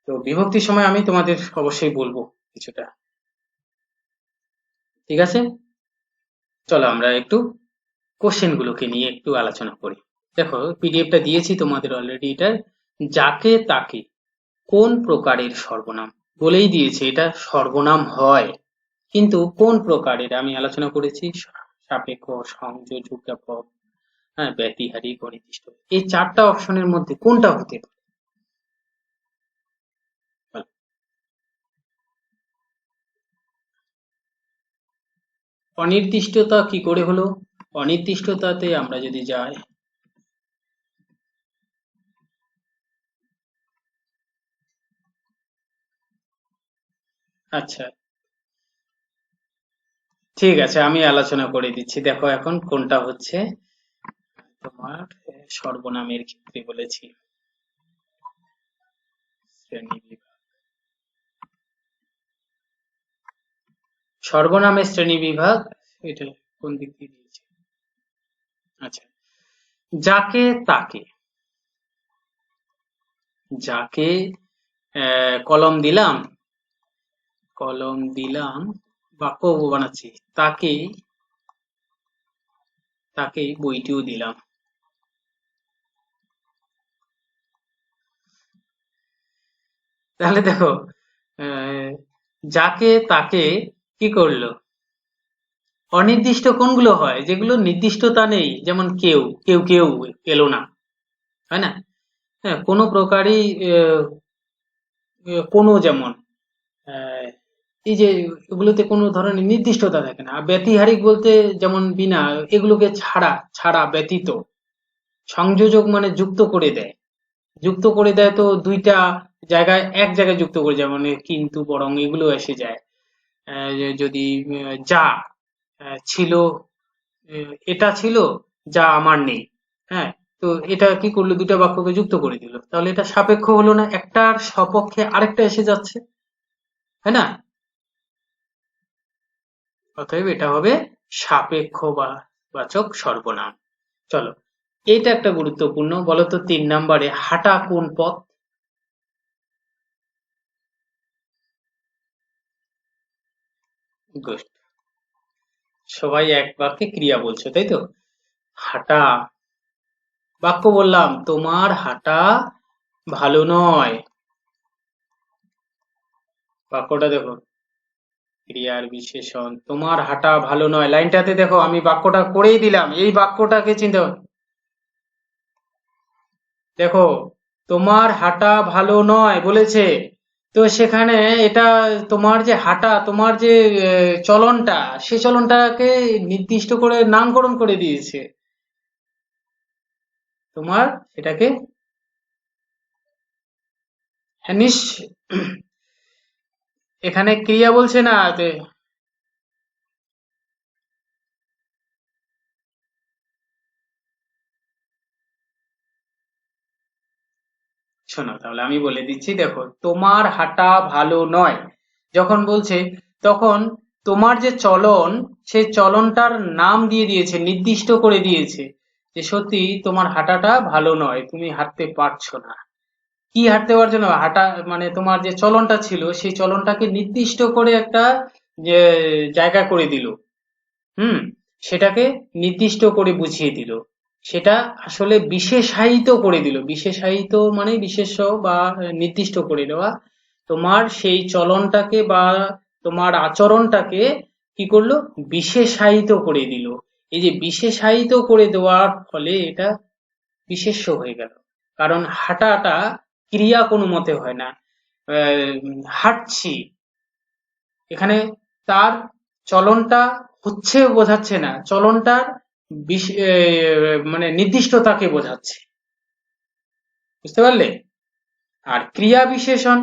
তো বিভক্তির সময় আমি তোমাদের অবশ্যই বলবো কিছুটা। ঠিক আছে, চলো আমরা একটু কোশ্চেন গুলোকে নিয়ে একটু আলোচনা করি। দেখো পিডিএফটা দিয়েছি তোমাদের অলরেডি। এটার যাকে তাকে কোন প্রকারের সর্বনাম বলেই দিয়েছে, এটা সর্বনাম হয়, কিন্তু কোন প্রকারের আমি আলোচনা করেছি। সাপেক্ষ, সংযোজক, হ্যাঁ, ব্যতিহারী, অনির্দিষ্ট, এই চারটা অপশনের মধ্যে কোনটা হতে পারে? অনির্দিষ্টতা কি করে হলো? অনির্দিষ্টতাতে আমরা যদি যাই, আচ্ছা ঠিক আছে আমি আলোচনা করে দিচ্ছি। দেখো এখন কোনটা হচ্ছে তোমার সর্বনামের ক্ষেত্রে বলেছি শ্রেণীবিভাগ। সর্বনামের শ্রেণীবিভাগ এটা কোন দিক দিয়ে দিয়েছে? আচ্ছা, যাকে তাকে, যাকে কলম দিলাম, বাক্য বানাচ্ছি, তাকে, তাকে বইটিও দিলাম। তাহলে দেখো যাকে তাকে কি করলো? অনির্দিষ্ট কোনগুলো হয়? যেগুলো নির্দিষ্টতা নেই, যেমন কেউ, কেউ এলো না, হয় না? হ্যাঁ, কোনো প্রকারই কোনো, যেমন এই যে এগুলোতে কোনো ধরনের নির্দিষ্টতা থাকে না। আর ব্যতিহারিক বলতে যেমন বিনা, এগুলোকে ছাড়া, ব্যতীত। সংযোজক মানে যুক্ত করে দেয়, তো দুইটা জায়গায় এক জায়গায় যুক্ত করে, যেমন কিন্তু, বরং, এগুলো এসে যায়। যদি যা ছিল, এটা ছিল যা আমার নেই, হ্যাঁ, তো এটা কি করলো? দুটা বাক্যকে যুক্ত করে দিল, তাহলে এটা সাপেক্ষ হলো না? একটার সপক্ষে আরেকটা এসে যাচ্ছে, তাই না? অতএব এটা হবে সাপেক্ষ বা বাচক সর্বনাম। চলো, এইটা একটা গুরুত্বপূর্ণ। বলতো 3 নম্বরে হাঁটা কোন পথ? গুড, সবাই এক বাক্যে ক্রিয়া বলছো, তাই তো? হাঁটা, বাক্য বললাম তোমার হাঁটা ভালো নয়, বাক্যটা দেখো, ক্রিয়ার বিশেষণ তোমার হাঁটা ভালো নয়। লাইনটাতে দেখো আমি বাক্যটা করেই দিলাম, এই বাক্যটাকে চিন্তা দেখো, তোমার হাঁটা ভালো নয় বলেছে, তো সেখানে এটা তোমার যে হাঁটা, তোমার যে চলনটা, সে চলনটাকে নির্দিষ্ট করে নামকরণ করে দিয়েছে তোমার, সেটাকে হ্যাঁ, এখানে ক্রিয়া বলছে না শোনো তাহলে আমি বলে দিচ্ছি। দেখো, তোমার হাঁটা ভালো নয় যখন বলছে, তখন তোমার যে চলন, সেই চলনটার নাম দিয়ে দিয়েছে, নির্দিষ্ট করে দিয়েছে যে সত্যি তোমার হাঁটাটা ভালো নয়, তুমি হাঁটতে পারছো না। কি হাঁটতে পারছো না? হাঁটা মানে তোমার যে চলনটা ছিল, সেই চলনটাকে নির্দিষ্ট করে একটা যে জায়গা করে দিল, হুম, সেটাকে নির্দিষ্ট করে বুঝিয়ে দিল, সেটা আসলে বিশেষায়িত করে দিল। বিশেষায়িত মানে বিশেষ্য বা নির্দিষ্ট করে দেওয়া। তোমার সেই চলনটাকে বা তোমার আচরণটাকে কি করলো? বিশেষায়িত করে দিল। এই যে বিশেষায়িত করে দেওয়ার ফলে এটা বিশেষ্য হয়ে গেল। কারণ হাঁটাটা ক্রিয়া কোনো মতে হয় না। হাঁটছি, এখানে তার চলনটা হচ্ছে বোঝাচ্ছে না, চলনটার মানে নির্দিষ্টতাকে বোঝাচ্ছে। বুঝতে পারলে? আর ক্রিয়া বিশেষণ,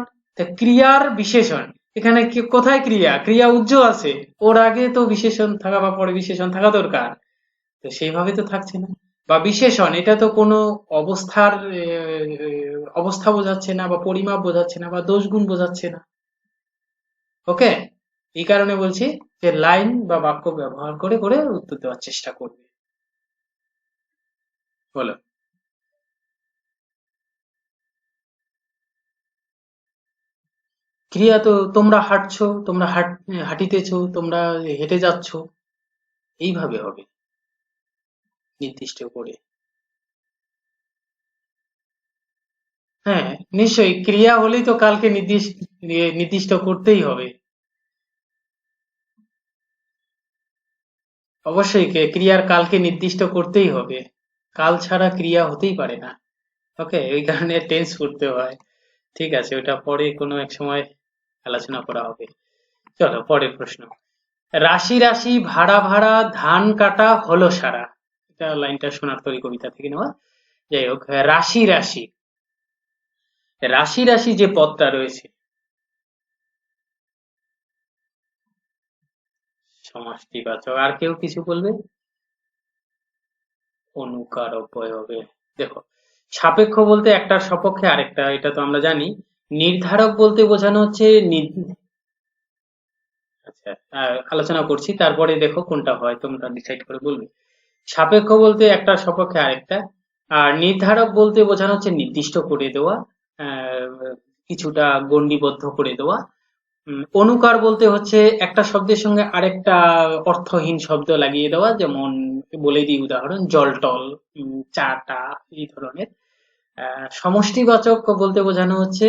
ক্রিয়ার বিশেষণ, এখানে কোথায় ক্রিয়া, ক্রিয়া উজ্জ্ব আছে, ওর আগে তো বিশেষণ থাকা বা পরে বিশেষণ থাকা দরকার, তো সেইভাবে তো থাকছে না। বা বিশেষণ, এটা তো কোনো অবস্থার অবস্থা বোঝাচ্ছে না, বা পরিমাপ বোঝাচ্ছে না, বা দোষ গুণ বোঝাচ্ছে না। ওকে, এই কারণে বলছি যে লাইন বা বাক্য ব্যবহার করে করে উত্তর দেওয়ার চেষ্টা করবে। বলো। ক্রিয়া তো তোমরা হাঁটছো, তোমরা হাঁটিতেছো, তোমরা হেঁটে যাচ্ছ, এইভাবে হবে নির্দিষ্ট করে। হ্যাঁ, নিশ্চয়ই, ক্রিয়া হলেই তো কালকে নির্দিষ্ট করতেই হবে। অবশ্যই ক্রিয়ার কালকে নির্দিষ্ট করতেই হবে, কাল ছাড়া ক্রিয়া হতেই পারে না। ওকে, ওই কারণে টেন্স করতে হয়। ঠিক আছে, ওটা পরে কোনো এক সময় আলোচনা করা হবে। চলো পরের প্রশ্ন। রাশি রাশি ভাড়া ভাড়া ধান কাটা হলো সারা। এটা লাইনটা সোনারতরী কবিতা থেকে নেওয়া। যাই হোক, রাশি রাশি, রাশি রাশি যে পদটা রয়েছে, সমষ্টিবাচক। আর কেউ কিছু বলবে? অনুকার অবয়বে। দেখো, সাপেক্ষ বলতে একটার সপক্ষে আরেকটা, এটা তো আমরা জানি। নির্ধারক বলতে বোঝানো হচ্ছে আচ্ছা, আলোচনা করছি, তারপরে দেখো কোনটা হয় তোমরা ডিসাইড করে বলবে। সাপেক্ষ বলতে একটার সপক্ষে আরেকটা, আর নির্ধারক বলতে বোঝানো হচ্ছে নির্দিষ্ট করে দেওয়া, আহ, কিছুটা গণ্ডিবদ্ধ করে দেওয়া। অনুকার বলতে হচ্ছে একটা শব্দের সঙ্গে আরেকটা অর্থহীন শব্দ লাগিয়ে দেওয়া, যেমন বলে দিই উদাহরণ, জল টল, চা টা, এই ধরনের। সমষ্টিবাচক বলতে বোঝানো হচ্ছে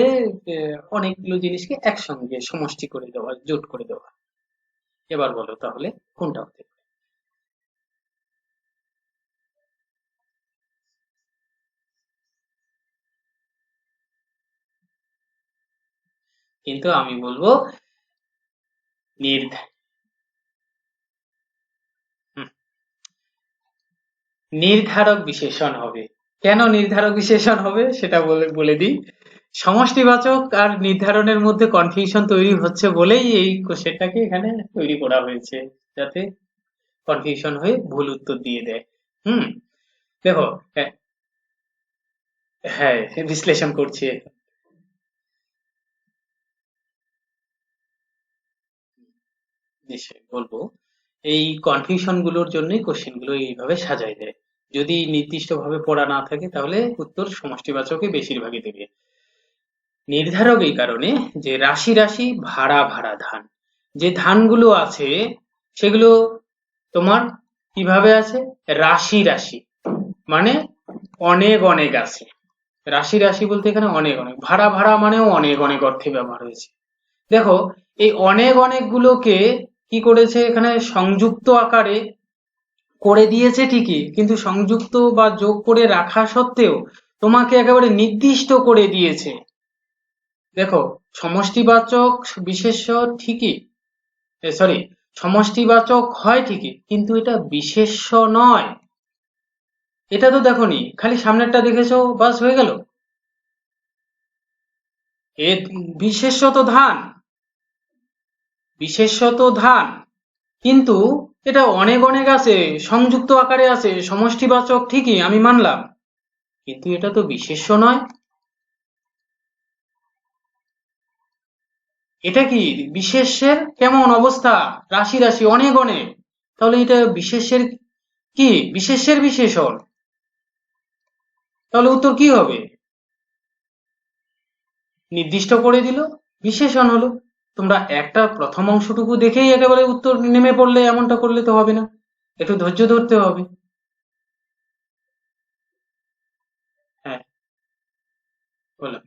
অনেকগুলো জিনিসকে একসঙ্গে সমষ্টি করে দেওয়া, জোট করে দেওয়া। এবার বলো তাহলে কোনটা হতে পারে? কিন্তু আমি বলবো নির্ধ হুম, নির্ধারক বিশেষণ হবে। কেন নির্ধারক বিশেষণ হবে সেটা বলে বলে দিই। সমষ্টিবাচক আর নির্ধারণের মধ্যে কনফিউশন তৈরি হচ্ছে বলেই এই কোশ্চেনটাকে এখানে তৈরি করা হয়েছে, যাতে কনফিউশন হয়ে ভুল উত্তর দিয়ে দেয়। হুম। দেখো, হ্যাঁ, হ্যাঁ, বিশ্লেষণ করছি। নিশ্চয়ই বলবো। এই কনফিউশন গুলোর জন্যই কোশ্চেন গুলো এইভাবে সাজাই দেয়। যদি নির্দিষ্ট ভাবে পড়া না থাকে তাহলে উত্তর সমষ্টিবাচকই বেশিরভাগই দেবে। নির্ধারক এই কারণে যে রাশি রাশি ভাড়া ভাড়া ধান, যে ধানগুলো আছে সেগুলো তোমার কিভাবে আছে, রাশি রাশি, মানে অনেক অনেক আছে। রাশি রাশি বলতে এখানে অনেক অনেক, ভাড়া ভাড়া মানেও অনেক অনেক অর্থে ব্যবহার হয়েছে। দেখো, এই অনেক অনেক গুলোকে কি করেছে এখানে, সংযুক্ত আকারে করে দিয়েছে ঠিকই, কিন্তু সংযুক্ত বা যোগ করে রাখা সত্ত্বেও তোমাকে একেবারে নির্দিষ্ট করে দিয়েছে। দেখো, সমষ্টিবাচক বিশেষ্য ঠিকই, সরি, সমষ্টিবাচক হয় ঠিকই, কিন্তু এটা বিশেষ্য নয়। এটা তো দেখোনি, খালি সামনেরটা দেখেছো বাস হয়ে গেল। এ বিশেষ্য তো ধান, বিশেষ্য তো ধান, কিন্তু এটা অনেক অনেক আছে, সংযুক্ত আকারে আছে, সমষ্টিবাচক ঠিকই আমি মানলাম, কিন্তু এটা তো বিশেষ্য নয়। এটা কি বিশেষ্যের কেমন অবস্থা, রাশি রাশি অনেক অনেক, তাহলে এটা বিশেষ্যের কি, বিশেষ্যের বিশেষণ, তাহলে উত্তর কি হবে, নির্দিষ্ট করে দিল, বিশেষণ হলো। তোমরা একটা প্রথম অংশটুকু দেখেই একেবারে উত্তর নেমে পড়লে, এমনটা করলে তো হবে না, একটু ধৈর্য ধরতে হবে। হ্যাঁ, বলো।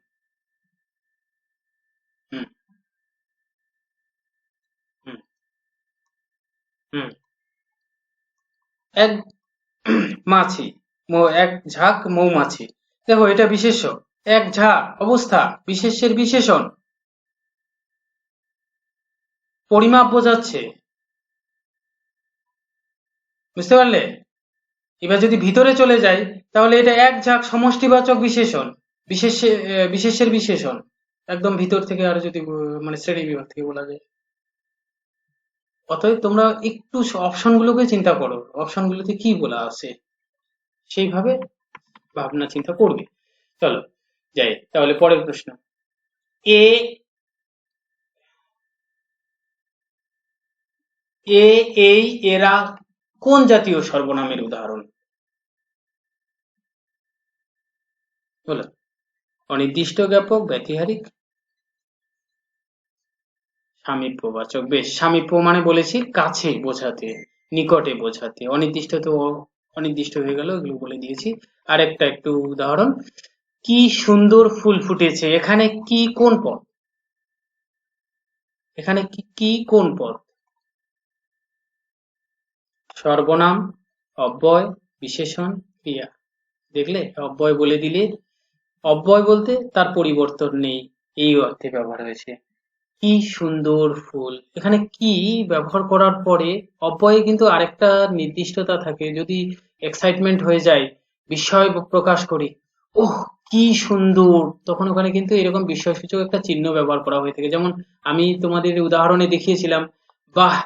হুম, হুম, হুম। এক মাছি, এক ঝাঁক মৌমাছি, দেখো এটা বিশেষ্য, এক ঝাঁক অবস্থা, বিশেষ্যের বিশেষণ, পরিমাপ বোঝাচ্ছে। বুঝতে পারলে? এবার যদি ভিতরে চলে যাই, তাহলে এটা এক ঝাঁক সমষ্টিবাচক বিশেষণ, বিশেষের বিশেষণ, একদম ভিতর থেকে আরো যদি মানে শ্রেণী বিভাগ থেকে বলা যায়। অতএব তোমরা একটু অপশন গুলোকে চিন্তা করো, অপশন গুলোতে কি বলা আছে সেইভাবে ভাবনা চিন্তা করবে। চলো যাই তাহলে পরের প্রশ্ন। এ এ এই এরা কোন জাতীয় সর্বনামের উদাহরণ? বলো। অনির্দিষ্ট জ্ঞাপক, ব্যতিহারিক, সামীপ্যবাচক। বেশ, সামীপ্য মানে বলেছি কাছে বোঝাতে, নিকটে বোঝাতে। অনির্দিষ্ট তো অনির্দিষ্ট হয়ে গেল, এগুলো বলে দিয়েছি। আরেকটা একটু উদাহরণ, কি সুন্দর ফুল ফুটেছে, এখানে কি কোন পদ? এখানে কি কি কোন পদ? সর্বনাম, অব্যয়, বিশেষণ, ক্রিয়া। দেখলে, অব্যয় বলে দিলে, অব্যয় বলতে তার পরিবর্তন নেই, এই অর্থে ব্যবহার হয়েছে। কি সুন্দর ফুল, এখানে কি ব্যবহার করার পরে অব্যয়ে কিন্তু আরেকটা নির্দিষ্টতা থাকে। যদি এক্সাইটমেন্ট হয়ে যায়, বিস্ময় প্রকাশ করি, ওহ কি সুন্দর, তখন ওখানে কিন্তু এরকম বিস্ময়সূচক একটা চিহ্ন ব্যবহার করা হয়ে থাকে। যেমন আমি তোমাদের উদাহরণে দেখিয়েছিলাম, বাহ,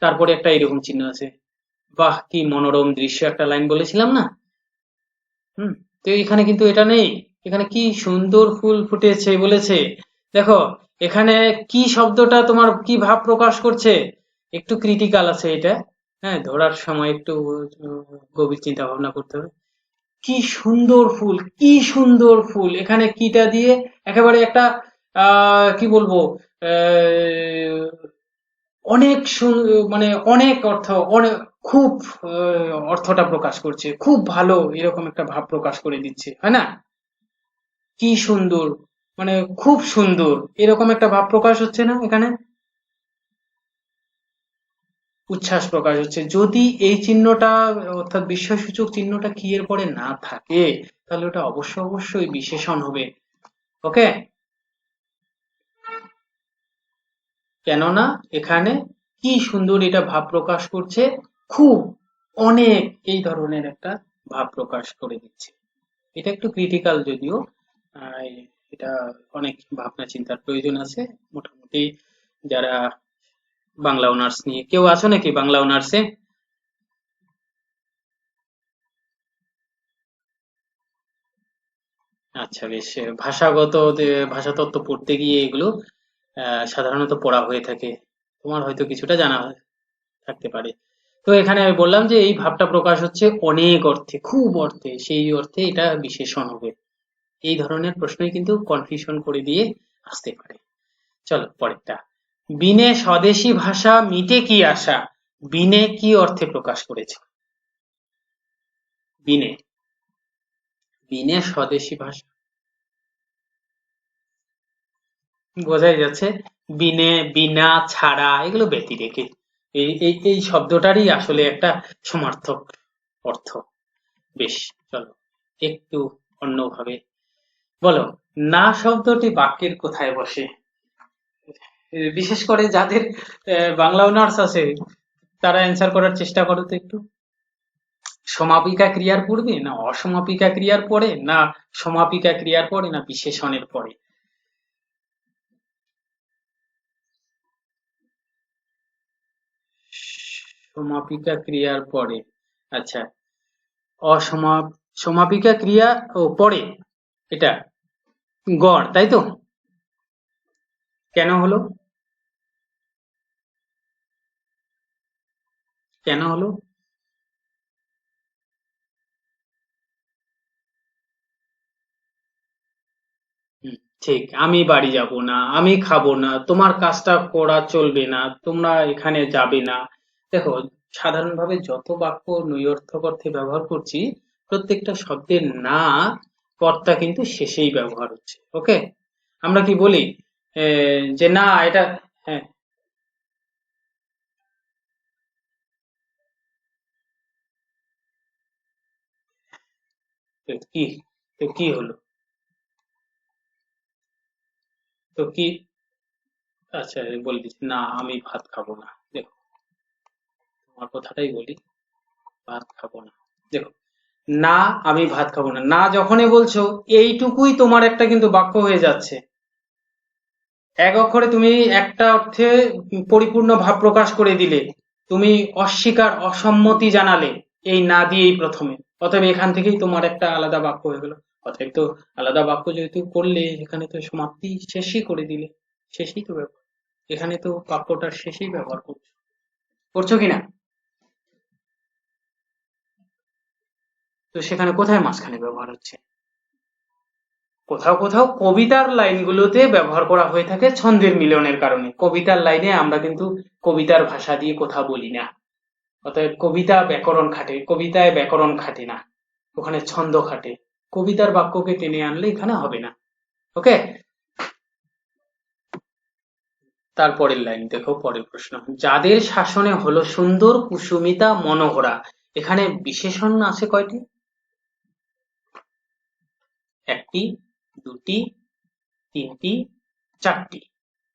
তারপরে একটা এরকম চিহ্ন আছে, বাহ কি মনোরম দৃশ্য, একটা লাইন বলেছিলাম না? হুম। তো এখানে কিন্তু এটা নেই, এখানে কি সুন্দর ফুল ফুটেছে বলেছে। দেখো, এখানে কি শব্দটা তোমার কি ভাব প্রকাশ করছে, একটু ক্রিটিক্যাল আছে এটা। হ্যাঁ, ধরার সময় একটু গভীর চিন্তা ভাবনা করতে হবে। কি সুন্দর ফুল, কি সুন্দর ফুল, এখানে কিটা দিয়ে একেবারে একটা কি বলবো, আহ, অনেক মানে অনেক অর্থ, অনেক, খুব অর্থটা প্রকাশ করছে, খুব ভালো, এরকম একটা ভাব প্রকাশ করে দিচ্ছে, হয় না? কি সুন্দর মানে খুব সুন্দর, এরকম একটা ভাব প্রকাশ হচ্ছে না এখানে? উচ্ছ্বাস প্রকাশ হচ্ছে। যদি এই চিহ্নটা, অর্থাৎ বিস্ময়সূচক চিহ্নটা কি এর পরে না থাকে, তাহলে ওটা অবশ্যই বিশেষণ হবে। ওকে, কেননা এখানে কি সুন্দর এটা ভাব প্রকাশ করছে, খুব, অনেক, এই ধরনের একটা ভাব প্রকাশ করে দিচ্ছে। এটা একটু ক্রিটিক্যাল যদিও, আহ, এটা অনেক ভাবনা চিন্তার প্রয়োজন আছে। মোটামুটি যারা বাংলা অনার্স নিয়ে, কেউ আছো নাকি বাংলা অনার্সে? আচ্ছা বেশ, ভাষাগত ভাষাতত্ত্ব পড়তে গিয়ে এগুলো সাধারণত পড়া হয়ে থাকে, তোমার হয়তো কিছুটা জানা থাকতে পারে। তো এখানে আমি বললাম যে এই ভাবটা প্রকাশ হচ্ছে অনেক অর্থে, খুব অর্থে, সেই অর্থে এটা বিশেষণ হবে। এই ধরনের প্রশ্নই কিন্তু কনফিউশন করে দিয়ে আসতে পারে। চলো পরেরটা। বিনে স্বদেশী ভাষা মিটে কি আশা, বিনে কি অর্থে প্রকাশ করেছে? বিনে, বিনে স্বদেশী ভাষা, বোঝাই যাচ্ছে। বিনে, বিনা, ছাড়া, এগুলো ব্যতিরেকে। এই এই এই শব্দটারই আসলে একটা সমার্থক অর্থ। বেশ, চলো একটু অন্যভাবে বলো। না শব্দটি বাক্যের কোথায় বসে? বিশেষ করে যাদের বাংলা অনার্স আছে, তারা অ্যান্সার করার চেষ্টা করো তো একটু। সমাপিকা ক্রিয়ার পূর্বে, না অসমাপিকা ক্রিয়ার পরে, না সমাপিকা ক্রিয়ার পরে, না বিশেষণের পরে? সমাপিকা ক্রিয়ার পরে। আচ্ছা, অসমা সমাপিকা ক্রিয়া ও পরে, এটা গড়, তাই তো? কেন হলো? কেন হলো? হুম, ঠিক। আমি বাড়ি যাব না, আমি খাবো না, তোমার কাজটা করা চলবে না, তোমরা এখানে যাবে না। দেখো, সাধারণভাবে যত বাক্য নৈরর্থক অর্থে ব্যবহার করছি, প্রত্যেকটা শব্দের না কর্তা কিন্তু শেষেই ব্যবহার হচ্ছে। ওকে, আমরা কি বলি যে না এটা, হ্যাঁ, তো কি, তো কি হলো, তো কি? আচ্ছা, বলে দিচ্ছি, না আমি ভাত খাবো না। দেখো, তোমার কথাটাই বলি, ভাত খাবো না। দেখো, না আমি ভাত খাবো না, না যখনই বলছো এইটুকুই তোমার একটা কিন্তু বাক্য হয়ে যাচ্ছে। এক অক্ষরে তুমি একটা অর্থে পরিপূর্ণ ভাব প্রকাশ করে দিলে, তুমি অস্বীকার অসম্মতি জানালে এই না দিয়েই প্রথমে, অতএব এখান থেকেই তোমার একটা আলাদা বাক্য হয়ে গেল। অতএব তো আলাদা বাক্য যেহেতু করলে, এখানে তো সমাপ্তি শেষই করে দিলে, শেষই তো ব্যাপার, এখানে তো বাক্যটার শেষেই ব্যবহার করছো, করছো কিনা? তো সেখানে কোথায় মাঝখানে ব্যবহার হচ্ছে? কোথাও কোথাও কবিতার লাইনগুলোতে ব্যবহার করা হয়ে থাকে ছন্দের মিলনের কারণে। কবিতার লাইনে আমরা কিন্তু কবিতার ভাষা দিয়ে কথা বলি না, অতএব কবিতায় ব্যাকরণ খাটে না, ওখানে ছন্দ খাটে। কবিতার বাক্যকে টেনে আনলে এখানে হবে না। ওকে, তারপরের লাইন দেখো, পরের প্রশ্ন, যাদের শাসনে হলো সুন্দর কুসুমিতা মনোহরা, এখানে বিশেষণ আছে কয়টি? একটি, দুটি, তিনটি, চারটি,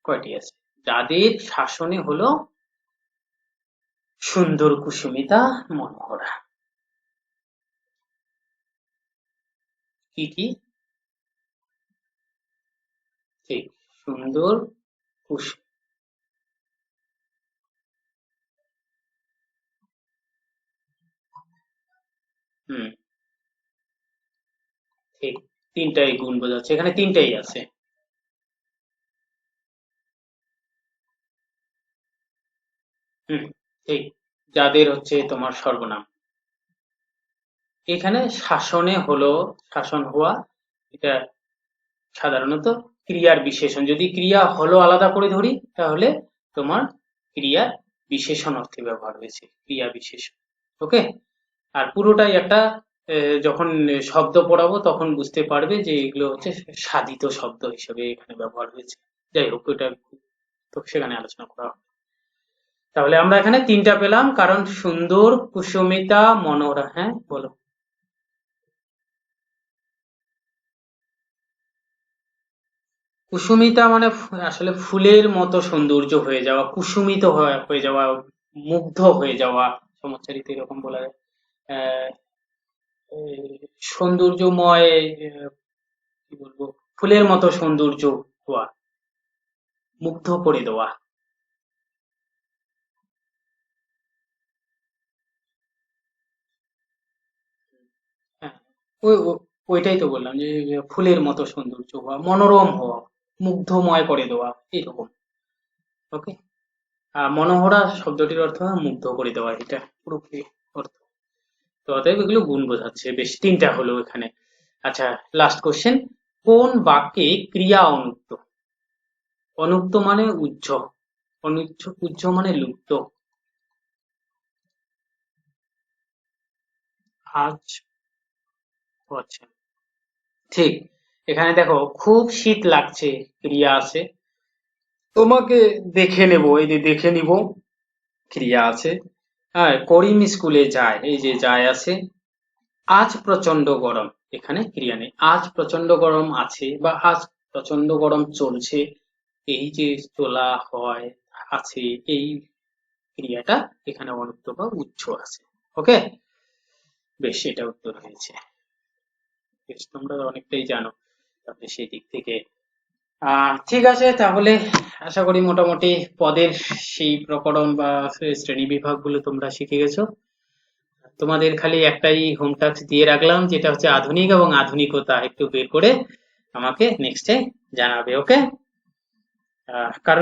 কয়টি আছে? যাদের শাসনে হলো সুন্দর কুসুমিতা মনোহরা, কি কি? ঠিক, সুন্দর কুসুম, হুম, ঠিক, তিনটাই গুণ বোঝাচ্ছে, এখানে তিনটাই আছে। হুম, ঠিক, যাদের হচ্ছে তোমার সর্বনাম। এখানে শাসনে হলো, শাসন হওয়া, এটা সাধারণত ক্রিয়ার বিশেষণ। যদি ক্রিয়া হলো আলাদা করে ধরি, তাহলে তোমার ক্রিয়ার বিশেষণ অর্থে ব্যবহার হয়েছে, ক্রিয়া বিশেষণ। ওকে, আর পুরোটাই একটা যখন শব্দ পড়াবো তখন বুঝতে পারবে যে এগুলো হচ্ছে সাধিত শব্দ হিসেবে এখানে ব্যবহার হয়েছে। যাই হোক, ওইটা তো সেখানে আলোচনা করা হবে। তাহলে আমরা এখানে তিনটা পেলাম, কারণ সুন্দর কুসুমিতা মনোহরা। হ্যাঁ বলো। কুসুমিতা মানে আসলে ফুলের মতো সৌন্দর্য হয়ে যাওয়া, কুসুমিত হয়ে যাওয়া, মুগ্ধ হয়ে যাওয়া, সমচ্চারিত এরকম বলা যায়। আহ, সৌন্দর্যময়, কি বলবো, ফুলের মতো সৌন্দর্য হওয়া, মুগ্ধ করে দেওয়া। হ্যাঁ, ওইটাই তো বললাম যে ফুলের মতো সৌন্দর্য হওয়া, মনোরম হওয়া, মুগ্ধময় করে দেওয়া, এরকম। ওকে, আর মনোহরা শব্দটির অর্থ হয় মুগ্ধ করে দেওয়া, এটা পুরোপুরি অর্থ। তো অতএব এগুলো গুণ বোঝাচ্ছে, বেশ তিনটা হলো এখানে। আচ্ছা, লাস্ট কোশ্চেন, কোন বাক্যে ক্রিয়া অনুক্ত? অনুক্ত মানে উহ্য, উহ্য মানে লুপ্ত। আজ, ও আচ্ছা, ঠিক, এখানে দেখো খুব শীত লাগছে, ক্রিয়া আছে, তোমাকে দেখে নেব, এই যে দেখে নিব, ক্রিয়া আছে। হ্যাঁ, করিম স্কুলে যায়, এই যে যায় আছে। আজ প্রচন্ড গরম, এখানে ক্রিয়া নেই, আজ প্রচন্ড গরম আছে, বা আজ প্রচন্ড গরম চলছে, এই যে চলা হয়, আছে, এই ক্রিয়াটা এখানে অনুক্ত বা উচ্চ আছে। ওকে, বেশ, এটা উত্তর হয়েছে। বেশ, তোমরা অনেকটাই জানো তাহলে সেই দিক থেকে। ঠিক আছে তাহলে, আশা করি মোটামুটি পদের সেই প্রকরণ বা শ্রেণী বিভাগগুলো তোমরা শিখে গেছো। তোমাদের খালি একটাই হোম টাস্ক দিয়ে রাখলাম, যেটা হচ্ছে আধুনিক এবং আধুনিকতা একটু বের করে আমাকে নেক্সটে জানাবে। ওকে, কারণ